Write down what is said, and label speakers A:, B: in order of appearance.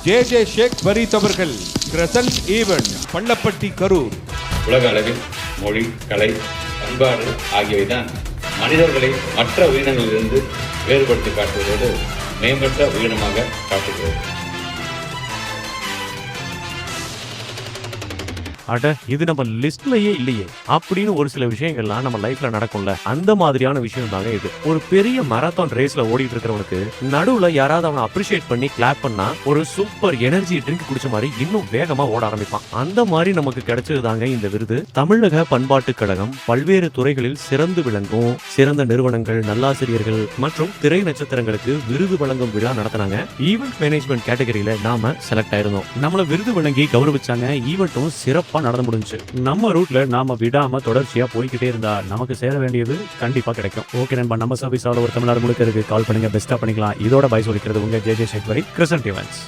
A: J ஷேக் பரீத் அவர்கள், crescent event, Pallapatti, Karur.
B: உலக அளவில் மொழி, கலை, பண்பாடு ஆகியவைதான் மனிதர்களை மற்ற உயிரினங்களிலிருந்து வேறுபடுத்தி காட்டுவதோடு மேம்பட்ட உயிரினமாக காட்டுகிறது.
C: அட, இது நம்ம லிஸ்ட்லயே இல்லையே அப்படின்னு ஒரு சில விஷயங்கள்லாம் நம்ம லைஃப்ல நடக்கும்ல, அந்த மாதிரியான விஷயம் தாங்க இது. ஒரு பெரிய மராத்தான் ரேஸ்ல ஓடிட்டு இருக்கிறவனுக்கு நடுவுல யாராவது அவனை அப்ரிஷியேட் பண்ணி கிளாப் பண்ணா ஒரு சூப்பர் எனர்ஜி ட்ரிங்க் குடிச்ச மாதிரி இன்னும் வேகமா ஓட ஆரம்பிப்பான். அந்த மாதிரி நமக்கு கிடைச்சதுதாங்க இந்த விருது. தமிழக பண்பாட்டு கழகம் பல்வேறு துறைகளில் சிறந்து விளங்கும் சிறந்த நிறுவனங்கள், நல்லாசிரியர்கள் மற்றும் திரை நட்சத்திரங்களுக்கு விருது வழங்கும் விழா நடத்தினாங்க. ஈவென்ட் மேனேஜ்மெண்ட் கேட்டகரியில நாம செலக்ட் ஆயிருந்தோம். நம்மள விருது வழங்கி கௌரவிச்சாங்க. ஈவென்ட்டும் சிறப்பா நடந்து முடிஞ்சு. நம்ம ரூட்ல நாம விடாம தொடர்ச்சியா போய்கிட்டே இருந்தா நமக்கு சேர வேண்டியது கண்டிப்பா கிடைக்கும். ஓகே நண்பா, நம்ம சர்வீஸ் ஒரு தமிழ்நாடு முழுக்க இருக்கு. கால் பண்ணுங்க, பெஸ்டா பண்ணிக்கலாம். இதோட பை சொல்லிக்கிறது உங்க ஜே ஷேக் பரீத், கிரசன்ட் ஈவென்ட்ஸ்.